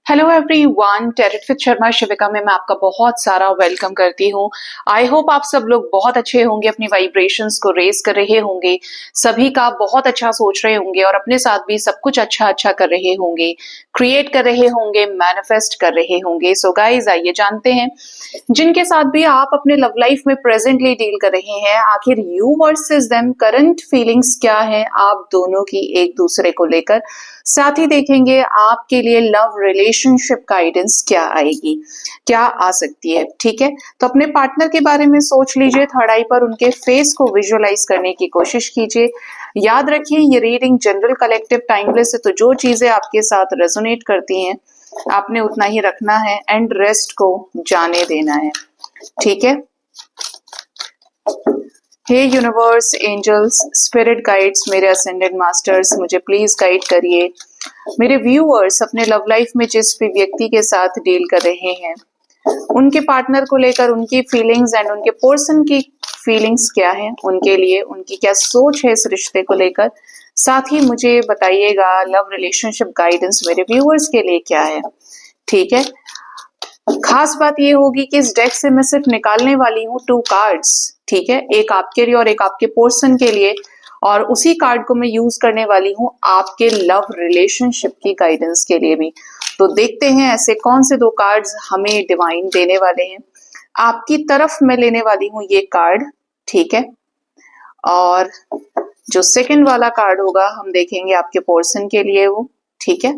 Hello everyone, tarot with Sharma Shivika में मैं आपका बहुत सारा वेलकम करती हूँ। आई होप आप सब लोग बहुत अच्छे होंगे, अपनी वाइब्रेशंस को रेज कर रहे होंगे, सभी का बहुत अच्छा सोच रहे होंगे और अपने साथ भी सब कुछ अच्छा अच्छा कर रहे होंगे, क्रिएट कर रहे होंगे, मैनिफेस्ट कर रहे होंगे। सो गाइज, आइए जानते हैं जिनके साथ भी आप अपने लव लाइफ में प्रेजेंटली डील कर रहे हैं, आखिर you versus them current feelings क्या है आप दोनों की एक दूसरे को लेकर। साथ ही देखेंगे आपके लिए लव रिलेशनशिप गाइडेंस क्या आएगी, क्या आ सकती है। ठीक है, तो अपने पार्टनर के बारे में सोच लीजिए, थर्ड आई पर उनके फेस को विजुअलाइज करने की कोशिश कीजिए। याद रखिए, ये रीडिंग जनरल, कलेक्टिव, टाइमलेस है, तो जो चीजें आपके साथ रेजोनेट करती हैं आपने उतना ही रखना है एंड रेस्ट को जाने देना है। ठीक है। हे यूनिवर्स, एंजल्स, स्पिरिट गाइड्स, मेरे असेंडेंट मास्टर्स, मुझे प्लीज गाइड करिए। मेरे व्यूअर्स अपने लव लाइफ में जिस भी व्यक्ति के साथ डील कर रहे हैं, उनके पार्टनर को लेकर उनकी फीलिंग्स एंड उनके पर्सन की फीलिंग्स क्या है, उनके लिए उनकी क्या सोच है इस रिश्ते को लेकर। साथ ही मुझे बताइएगा लव रिलेशनशिप गाइडेंस मेरे व्यूअर्स के लिए क्या है। ठीक है। खास बात ये होगी कि इस डेक से मैं सिर्फ निकालने वाली हूँ 2 कार्ड्स। ठीक है, एक आपके लिए और एक आपके पर्सन के लिए, और उसी कार्ड को मैं यूज करने वाली हूँ आपके लव रिलेशनशिप की गाइडेंस के लिए भी। तो देखते हैं ऐसे कौन से 2 कार्ड्स हमें डिवाइन देने वाले हैं। आपकी तरफ मैं लेने वाली हूँ ये कार्ड। ठीक है, और जो सेकंड वाला कार्ड होगा हम देखेंगे आपके पर्सन के लिए वो। ठीक है,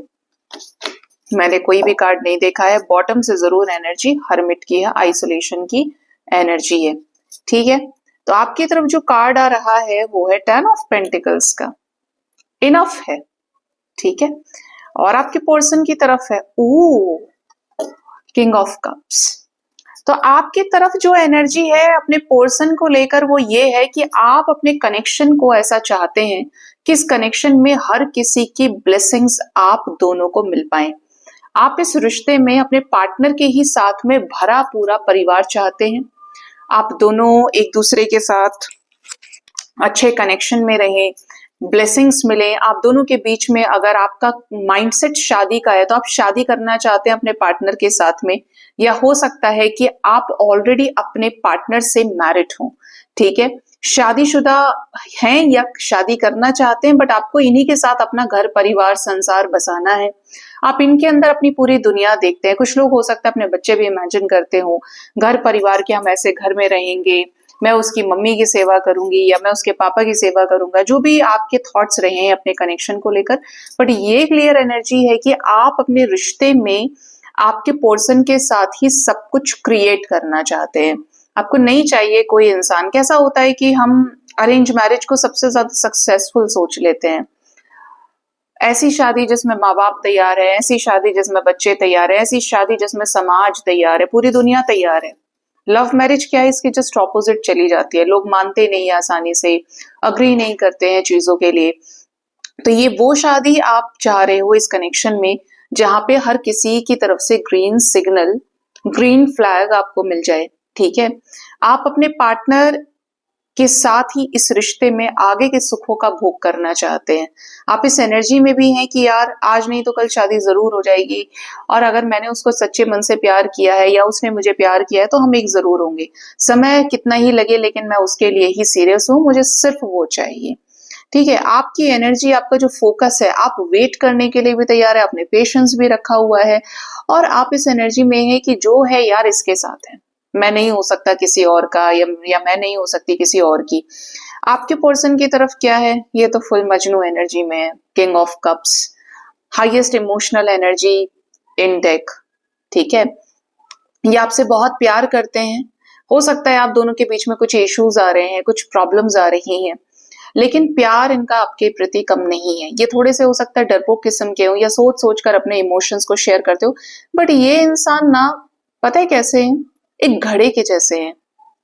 मैंने कोई भी कार्ड नहीं देखा है, बॉटम से जरूर एनर्जी हर्मिट की है, आइसोलेशन की एनर्जी है। ठीक है, तो आपकी तरफ जो कार्ड आ रहा है वो है 10 ऑफ पेंटिकल्स का। इनफ है। ठीक है, और आपके पर्सन की तरफ है किंग ऑफ कप्स। तो आपकी तरफ जो एनर्जी है अपने पर्सन को लेकर वो ये है कि आप अपने कनेक्शन को ऐसा चाहते हैं कि इस कनेक्शन में हर किसी की ब्लेसिंग्स आप दोनों को मिल पाए। आप इस रिश्ते में अपने पार्टनर के ही साथ में भरा पूरा परिवार चाहते हैं। आप दोनों एक दूसरे के साथ अच्छे कनेक्शन में रहें, ब्लेसिंग्स मिले आप दोनों के बीच में। अगर आपका माइंडसेट शादी का है तो आप शादी करना चाहते हैं अपने पार्टनर के साथ में, या हो सकता है कि आप ऑलरेडी अपने पार्टनर से मैरिड हो। ठीक है, शादीशुदा हैं या शादी करना चाहते हैं, बट आपको इन्हीं के साथ अपना घर परिवार संसार बसाना है। आप इनके अंदर अपनी पूरी दुनिया देखते हैं। कुछ लोग हो सकता है अपने बच्चे भी इमेजिन करते हो, घर परिवार के हम ऐसे घर में रहेंगे, मैं उसकी मम्मी की सेवा करूंगी या मैं उसके पापा की सेवा करूंगा, जो भी आपके थॉट्स रहे हैं अपने कनेक्शन को लेकर। बट ये क्लियर एनर्जी है कि आप अपने रिश्ते में आपके पर्सन के साथ ही सब कुछ क्रिएट करना चाहते हैं। आपको नहीं चाहिए कोई इंसान। कैसा होता है कि हम अरेंज मैरिज को सबसे ज्यादा सक्सेसफुल सोच लेते हैं, ऐसी शादी जिसमें माँ बाप तैयार है, ऐसी शादी जिसमें बच्चे तैयार है, ऐसी शादी जिसमें समाज तैयार है, पूरी दुनिया तैयार है। लव मैरिज क्या है, इसके जस्ट ऑपोजिट चली जाती है। लोग मानते नहीं, आसानी से अग्री नहीं करते हैं चीजों के लिए। तो ये वो शादी आप चाह रहे हो इस कनेक्शन में जहां पे हर किसी की तरफ से ग्रीन सिग्नल, ग्रीन फ्लैग आपको मिल जाए। ठीक है, आप अपने पार्टनर के साथ ही इस रिश्ते में आगे के सुखों का भोग करना चाहते हैं। आप इस एनर्जी में भी हैं कि यार आज नहीं तो कल शादी जरूर हो जाएगी, और अगर मैंने उसको सच्चे मन से प्यार किया है या उसने मुझे प्यार किया है तो हम एक जरूर होंगे। समय कितना ही लगे लेकिन मैं उसके लिए ही सीरियस हूं, मुझे सिर्फ वो चाहिए। ठीक है, आपकी एनर्जी, आपका जो फोकस है, आप वेट करने के लिए भी तैयार है, आपने पेशेंस भी रखा हुआ है, और आप इस एनर्जी में है कि जो है यार इसके साथ है, मैं नहीं हो सकता किसी और का, या मैं नहीं हो सकती किसी और की। आपके पर्सन की तरफ क्या है, ये तो फुल मजनू एनर्जी में है, king of cups, highest emotional energy in deck. ठीक है, ये आपसे बहुत प्यार करते हैं। हो सकता है आप दोनों के बीच में कुछ इश्यूज आ रहे हैं, कुछ प्रॉब्लम्स आ रही हैं, लेकिन प्यार इनका आपके प्रति कम नहीं है। ये थोड़े से हो सकता है डरपोक किस्म के हो या सोच सोच कर अपने इमोशंस को शेयर करते हो, बट ये इंसान ना, पता है कैसे हैं, एक घड़े के जैसे हैं,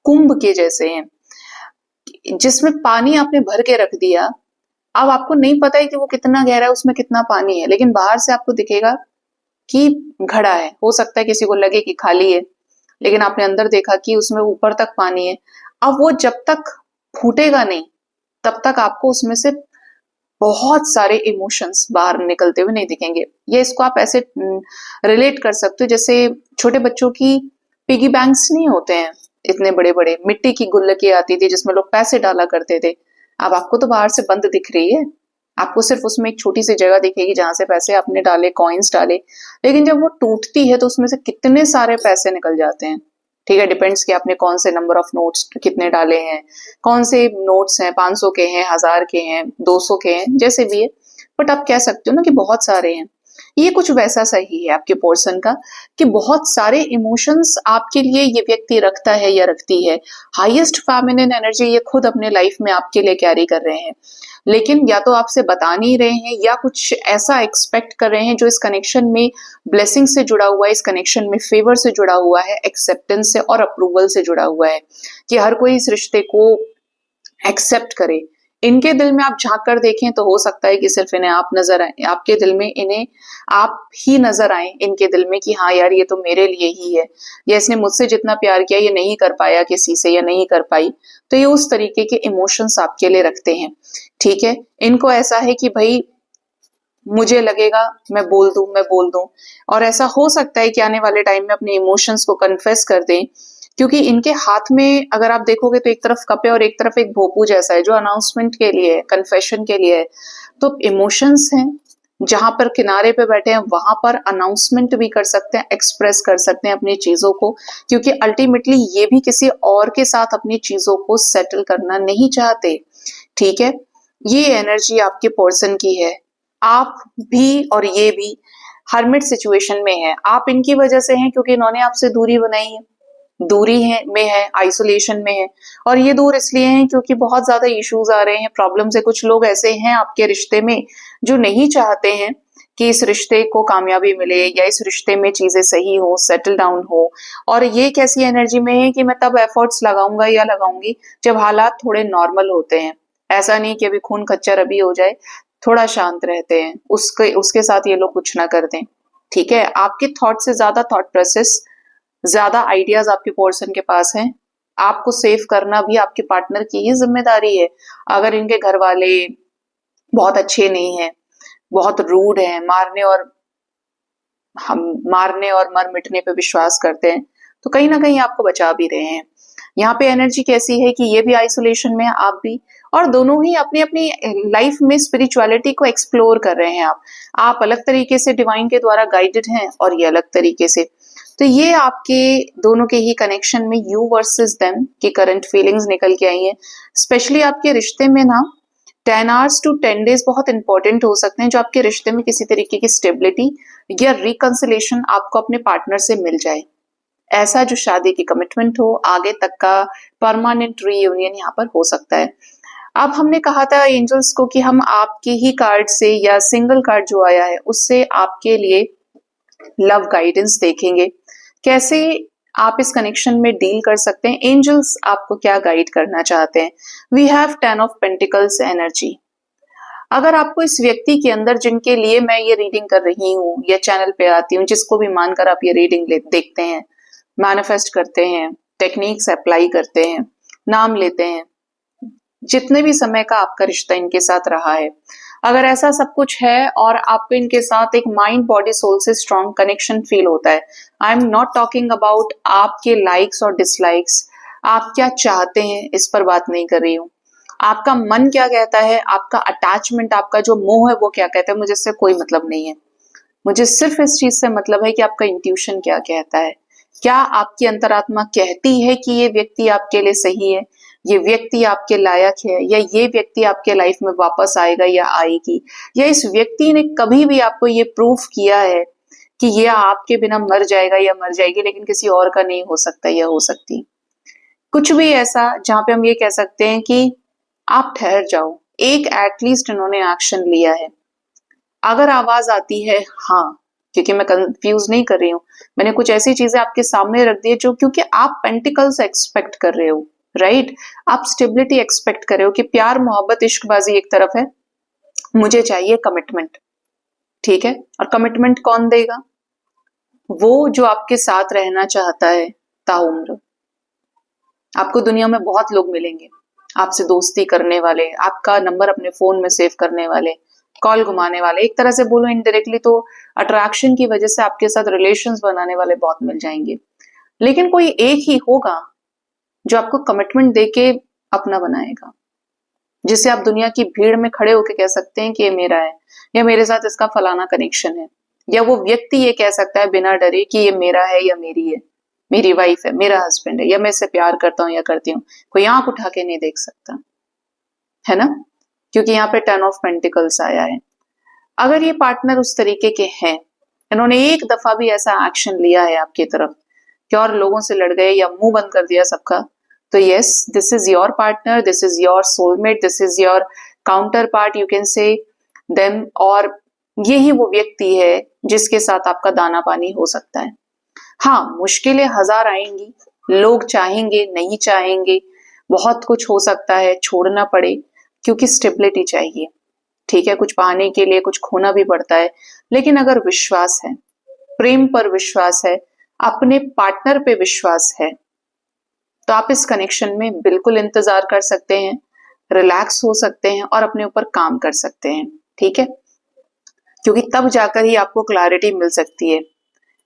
कुंभ के जैसे हैं, जिसमें पानी आपने भर के रख दिया। अब आपको नहीं पता है कि वो कितना गहरा है, उसमें कितना पानी है, लेकिन बाहर से आपको दिखेगा कि घड़ा है। हो सकता है किसी को लगे कि खाली है, लेकिन आपने अंदर देखा कि उसमें ऊपर तक पानी है। अब वो जब तक फूटेगा नहीं तब तक आपको उसमें से बहुत सारे इमोशंस बाहर निकलते हुए नहीं दिखेंगे। ये इसको आप ऐसे रिलेट कर सकते हो जैसे छोटे बच्चों की पिगी बैंक्स नहीं होते हैं इतने बड़े बड़े, मिट्टी की गुल्लकें आती थी जिसमें लोग पैसे डाला करते थे। अब आपको तो बाहर से बंद दिख रही है, आपको सिर्फ उसमें एक छोटी सी जगह दिखेगी जहां से पैसे आपने डाले, कॉइन्स डाले, लेकिन जब वो टूटती है तो उसमें से कितने सारे पैसे निकल जाते हैं। ठीक है, डिपेंड्स कि आपने कौन से नंबर ऑफ नोट्स कितने डाले हैं, कौन से नोट्स हैं, 500 के हैं, 1000 के हैं, 200 के हैं, जैसे भी है, बट आप कह सकते हो ना कि बहुत सारे हैं। ये कुछ वैसा सही है आपके पर्सन का कि बहुत सारे इमोशंस आपके लिए ये व्यक्ति रखता है या रखती है। हाईएस्ट फेमिनिन एनर्जी ये खुद अपने लाइफ में आपके लिए कैरी कर रहे हैं, लेकिन या तो आपसे बता नहीं रहे हैं या कुछ ऐसा एक्सपेक्ट कर रहे हैं जो इस कनेक्शन में ब्लेसिंग से जुड़ा हुआ है, इस कनेक्शन में फेवर से जुड़ा हुआ है, एक्सेप्टेंस से और अप्रूवल से जुड़ा हुआ है कि हर कोई इस रिश्ते को एक्सेप्ट करे। इनके दिल में आप झांक कर देखें तो हो सकता है कि सिर्फ इन्हें आप नजर आए, आपके दिल में इन्हें आप ही नजर आए इनके दिल में कि हाँ यार ये तो मेरे लिए ही है, या इसने मुझसे जितना प्यार किया ये नहीं कर पाया किसी से या नहीं कर पाई। तो ये उस तरीके के इमोशंस आपके लिए रखते हैं। ठीक है, इनको ऐसा है कि भाई मुझे लगेगा मैं बोल दूं, और ऐसा हो सकता है कि आने वाले टाइम में अपने इमोशंस को कन्फेस कर दें, क्योंकि इनके हाथ में अगर आप देखोगे तो एक तरफ कप है और एक तरफ एक भोपू जैसा है जो अनाउंसमेंट के लिए है, कन्फेशन के लिए है। तो इमोशंस हैं, जहां पर किनारे पे बैठे हैं वहां पर अनाउंसमेंट भी कर सकते हैं, एक्सप्रेस कर सकते हैं अपनी चीजों को, क्योंकि अल्टीमेटली ये भी किसी और के साथ अपनी चीजों को सेटल करना नहीं चाहते। ठीक है, ये एनर्जी आपके पर्सन की है। आप भी और ये भी हर्मिट सिचुएशन में है। आप इनकी वजह से हैं क्योंकि इन्होंने आपसे दूरी बनाई है, दूरी है में है, आइसोलेशन में है, और ये दूर इसलिए हैं क्योंकि बहुत ज्यादा इश्यूज आ रहे हैं, प्रॉब्लम्स है। कुछ लोग ऐसे हैं आपके रिश्ते में जो नहीं चाहते हैं कि इस रिश्ते को कामयाबी मिले या इस रिश्ते में चीजें सही हो, सेटल डाउन हो, और ये कैसी एनर्जी में है कि मैं तब एफर्ट्स लगाऊंगा या लगाऊंगी जब हालात थोड़े नॉर्मल होते हैं। ऐसा नहीं कि अभी खून खच्चर अभी हो जाए, थोड़ा शांत रहते हैं, उसके उसके साथ ये लोग कुछ ना कर दें। ठीक है, आपके थॉट से ज्यादा थॉट प्रोसेस, ज्यादा आइडियाज आपके पर्सन के पास हैं। आपको सेव करना भी आपके पार्टनर की ही जिम्मेदारी है। अगर इनके घर वाले बहुत अच्छे नहीं है, बहुत रूड है, मारने और मर मिटने पे विश्वास करते हैं, तो कहीं ना कहीं आपको बचा भी रहे हैं। यहाँ पे एनर्जी कैसी है कि ये भी आइसोलेशन में है, आप भी, और दोनों ही अपनी अपनी लाइफ में स्पिरिचुअलिटी को एक्सप्लोर कर रहे हैं। आप अलग तरीके से डिवाइन के द्वारा गाइडेड हैं और ये अलग तरीके से। तो ये आपके दोनों के ही कनेक्शन में यू वर्सेस देम की करंट फीलिंग्स निकल के आई है। स्पेशली आपके रिश्ते में ना 10 आवर्स टू 10 डेज बहुत इंपॉर्टेंट हो सकते हैं, जो आपके रिश्ते में किसी तरीके की स्टेबिलिटी या रिकंसिलेशन आपको अपने पार्टनर से मिल जाए। ऐसा जो शादी की कमिटमेंट हो, आगे तक का परमानेंट रीयूनियन यहाँ पर हो सकता है। अब हमने कहा था एंजल्स को कि हम आपके ही कार्ड से या सिंगल कार्ड जो आया है उससे आपके लिए लव गाइडेंस देखेंगे, कैसे आप इस कनेक्शन में डील कर सकते हैं, एंजल्स आपको क्या गाइड करना चाहते हैं। We have 10 of pentacles energy. अगर आपको इस व्यक्ति के अंदर, जिनके लिए मैं ये रीडिंग कर रही हूँ या चैनल पे आती हूँ, जिसको भी मानकर आप ये रीडिंग देखते हैं, मैनिफेस्ट करते हैं, टेक्निक्स अप्लाई करते हैं, नाम लेते हैं, जितने भी समय का आपका रिश्ता इनके साथ रहा है, अगर ऐसा सब कुछ है और आपको इनके साथ एक माइंड बॉडी सोल से स्ट्रॉन्ग कनेक्शन फील होता है, I am not talking about आपके लाइक्स और डिसलाइक्स, आप क्या चाहते हैं इस पर बात नहीं कर रही हूँ, आपका मन क्या कहता है, आपका अटैचमेंट, आपका जो मोह है वो क्या कहता है, मुझे इससे कोई मतलब नहीं है। मुझे सिर्फ इस चीज से मतलब है कि आपका इंट्यूशन क्या कहता है। क्या आपकी अंतरात्मा कहती है कि ये व्यक्ति आपके लिए सही है, ये व्यक्ति आपके लायक है, या ये व्यक्ति आपके लाइफ में वापस आएगा या आएगी, या इस व्यक्ति ने कभी भी आपको ये प्रूफ किया है कि ये आपके बिना मर जाएगा या मर जाएगी, लेकिन किसी और का नहीं हो सकता या हो सकती। कुछ भी ऐसा जहां पे हम ये कह सकते हैं कि आप ठहर जाओ, एक एटलीस्ट इन्होंने एक्शन लिया है। अगर आवाज आती है हाँ, क्योंकि मैं कंफ्यूज नहीं कर रही हूँ, मैंने कुछ ऐसी चीजें आपके सामने रख दी है जो, क्योंकि आप पेंटिकल्स एक्सपेक्ट कर रहे हो, राइट, आप स्टेबिलिटी एक्सपेक्ट कर रहे हो कि प्यार मोहब्बत इश्कबाजी एक तरफ है, मुझे चाहिए कमिटमेंट। ठीक है, और कमिटमेंट कौन देगा, वो जो आपके साथ रहना चाहता है ताउम्र। आपको दुनिया में बहुत लोग मिलेंगे, आपसे दोस्ती करने वाले, आपका नंबर अपने फोन में सेव करने वाले, कॉल घुमाने वाले, एक तरह से बोलो इनडायरेक्टली तो अट्रैक्शन की वजह से आपके साथ रिलेशंस बनाने वाले बहुत मिल जाएंगे। लेकिन कोई एक ही होगा जो आपको कमिटमेंट देके अपना बनाएगा, जिसे आप दुनिया की भीड़ में खड़े होकर कह सकते हैं कि ये मेरा है, या मेरे साथ इसका फलाना कनेक्शन है, या वो व्यक्ति ये कह सकता है बिना डरे कि ये मेरा है या मेरी है, मेरी वाइफ है, मेरा हस्बैंड है, या मैं इससे प्यार करता हूँ या करती हूँ। कोई आंख उठा के नहीं देख सकता, है ना, क्योंकि यहाँ पे 10 ऑफ पेंटिकल्स आया है। अगर ये पार्टनर उस तरीके के हैं, इन्होंने एक दफा भी ऐसा एक्शन लिया है आपकी तरफ कि और लोगों से लड़ गए या मुंह बंद कर दिया सबका, तो yes, this is your partner, this is your soulmate, this is your counter part, you can say them. और यही वो व्यक्ति है जिसके साथ आपका दाना पानी हो सकता है। हाँ, मुश्किलें हजार आएंगी, लोग चाहेंगे नहीं चाहेंगे, बहुत कुछ हो सकता है, छोड़ना पड़े, क्योंकि स्टेबिलिटी चाहिए। ठीक है, कुछ पाने के लिए कुछ खोना भी पड़ता है, लेकिन अगर विश्वास है, प्रेम पर विश्वास है, अपने पार्टनर पे विश्वास है, तो आप इस कनेक्शन में बिल्कुल इंतजार कर सकते हैं, रिलैक्स हो सकते हैं और अपने ऊपर काम कर सकते हैं। ठीक है, क्योंकि तब जाकर ही आपको क्लैरिटी मिल सकती है।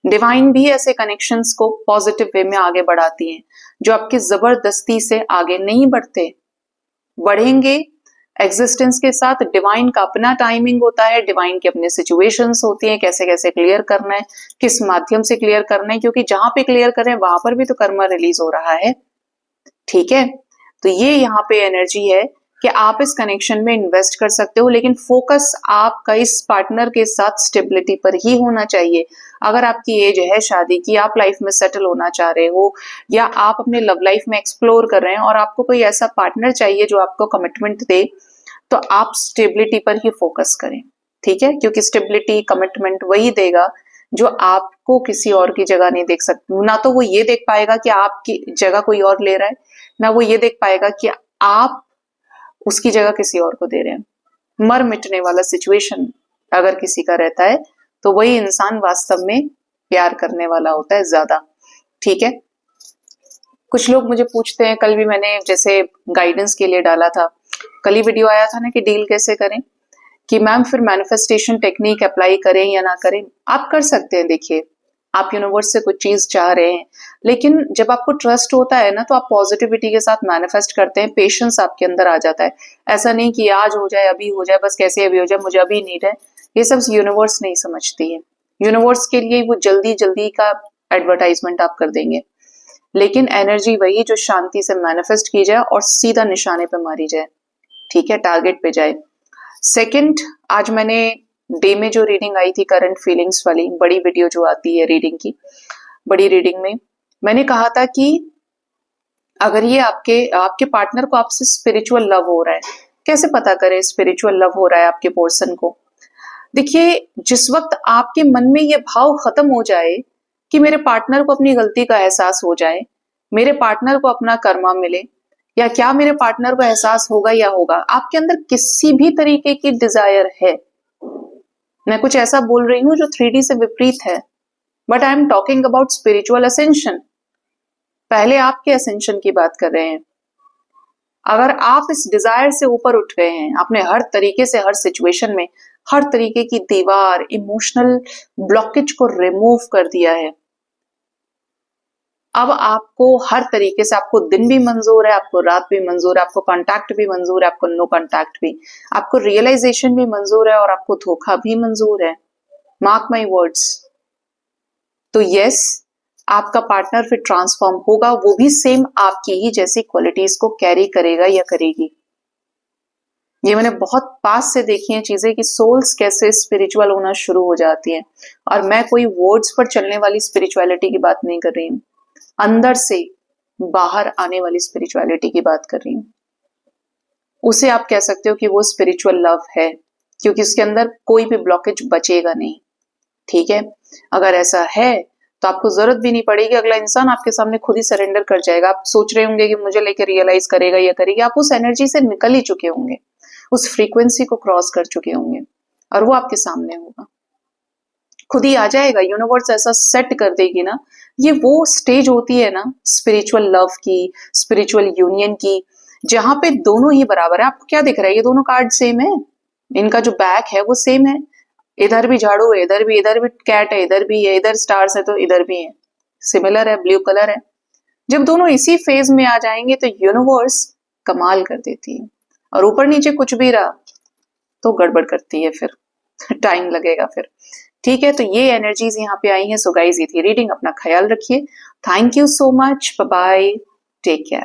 डिवाइन भी ऐसे कनेक्शंस को पॉजिटिव वे में आगे बढ़ाती हैं, जो आपकी जबरदस्ती से आगे नहीं बढ़ते, बढ़ेंगे एग्जिस्टेंस के साथ। डिवाइन का अपना टाइमिंग होता है, डिवाइन की अपने सिचुएशंस होती हैं, कैसे कैसे क्लियर करना है, किस माध्यम से क्लियर करना है, क्योंकि जहां पे क्लियर करें वहां पर भी तो कर्मा रिलीज हो रहा है। ठीक है, तो ये यहाँ पे एनर्जी है कि आप इस कनेक्शन में इन्वेस्ट कर सकते हो, लेकिन फोकस आपका इस पार्टनर के साथ स्टेबिलिटी पर ही होना चाहिए। अगर आपकी एज है शादी की, आप लाइफ में सेटल होना चाह रहे हो, या आप अपने लव लाइफ में एक्सप्लोर कर रहे हैं और आपको कोई ऐसा पार्टनर चाहिए जो आपको कमिटमेंट दे, तो आप स्टेबिलिटी पर ही फोकस करें। ठीक है, क्योंकि स्टेबिलिटी कमिटमेंट वही देगा जो आपको किसी और की जगह नहीं देख सकते। ना तो वो ये देख पाएगा कि आपकी जगह कोई और ले रहा है, ना वो ये देख पाएगा कि आप उसकी जगह किसी और को दे रहे हैं। मर मिटने वाला सिचुएशन अगर किसी का रहता है, तो वही इंसान वास्तव में प्यार करने वाला होता है ज्यादा। ठीक है, कुछ लोग मुझे पूछते हैं, कल भी मैंने जैसे गाइडेंस के लिए डाला था, कल ही वीडियो आया था ना कि डील कैसे करें, कि मैम फिर मैनिफेस्टेशन टेक्निक अप्लाई करें या ना करें। आप कर सकते हैं। देखिए, आप यूनिवर्स से कुछ चीज चाह रहे हैं, लेकिन जब आपको ट्रस्ट होता है ना, तो आप पॉजिटिविटी के साथ मैनिफेस्ट करते हैं, पेशेंस आपके अंदर आ जाता है। ऐसा नहीं कि आज हो जाए, अभी हो जाए, बस कैसे अभी हो जाए, मुझे अभी नीड है, ये सब यूनिवर्स नहीं समझती है। यूनिवर्स के लिए वो जल्दी जल्दी का एडवर्टाइजमेंट आप कर देंगे, लेकिन एनर्जी वही जो शांति से मैनिफेस्ट की जाए और सीधा निशाने पे मारी जाए। ठीक है, टारगेट पे जाए। सेकंड, आज मैंने डे में जो रीडिंग आई थी करंट फीलिंग्स वाली बड़ी वीडियो जो आती है रीडिंग की, बड़ी रीडिंग में मैंने कहा था कि अगर ये आपके आपके पार्टनर को आपसे स्पिरिचुअल लव हो रहा है, कैसे पता करें स्पिरिचुअल लव हो रहा है आपके पर्सन को। देखिए, जिस वक्त आपके मन में ये भाव खत्म हो जाए कि मेरे पार्टनर को अपनी गलती का एहसास हो जाए, मेरे पार्टनर को अपना कर्मा मिले, या क्या मेरे पार्टनर को एहसास होगा या होगा, आपके अंदर किसी भी तरीके की डिजायर है, मैं कुछ ऐसा बोल रही हूं जो 3D से विपरीत है, but I am talking about spiritual ascension. पहले आपके असेंशन की बात कर रहे हैं। अगर आप इस डिजायर से ऊपर उठ गए हैं, आपने हर तरीके से हर सिचुएशन में हर तरीके की दीवार, इमोशनल ब्लॉकेज को रिमूव कर दिया है, अब आपको हर तरीके से, आपको दिन भी मंजूर है, आपको रात भी मंजूर है, आपको कांटेक्ट भी मंजूर है, आपको नो कांटेक्ट भी, आपको रियलाइजेशन भी मंजूर है और आपको धोखा भी मंजूर है। Mark my words. तो यस, आपका पार्टनर फिर ट्रांसफॉर्म होगा, वो भी सेम आपकी ही जैसी क्वालिटीज को कैरी करेगा या करेगी। ये मैंने बहुत पास से देखी हैं चीजें कि सोल्स कैसे स्पिरिचुअल होना शुरू हो जाती हैं। और मैं कोई वर्ड्स पर चलने वाली स्पिरिचुअलिटी की बात नहीं कर रही हूँ, अंदर से बाहर आने वाली स्पिरिचुअलिटी की बात कर रही हूँ। उसे आप कह सकते हो कि वो स्पिरिचुअल लव है, क्योंकि उसके अंदर कोई भी ब्लॉकेज बचेगा नहीं। ठीक है, अगर ऐसा है तो आपको जरूरत भी नहीं पड़ेगी, अगला इंसान आपके सामने खुद ही सरेंडर कर जाएगा। आप सोच रहे होंगे कि मुझे लेकर रियलाइज करेगा या करेगी, आप उस एनर्जी से निकल ही चुके होंगे, उस फ्रीक्वेंसी को क्रॉस कर चुके होंगे और वो आपके सामने होगा, खुद ही आ जाएगा। यूनिवर्स ऐसा सेट कर देगी ना, ये वो स्टेज होती है ना स्पिरिचुअल लव की, स्पिरिचुअल यूनियन की, जहां पे दोनों ही बराबर है। आपको क्या दिख रहा है, ये दोनों कार्ड सेम है, इनका जो बैक है वो सेम है, इधर भी झाड़ू है, इधर भी कैट है, इधर भी है, इधर स्टार्स है तो इधर भी है, सिमिलर है, ब्लू कलर है। जब दोनों इसी फेज में आ जाएंगे तो यूनिवर्स कमाल कर देती है, और ऊपर नीचे कुछ भी रहा तो गड़बड़ करती है फिर टाइम लगेगा फिर। ठीक है, तो ये एनर्जीज यहाँ पे आई हैं। सो गाइस, ये थी रीडिंग, अपना ख्याल रखिए। Thank you so much, bye bye, take care.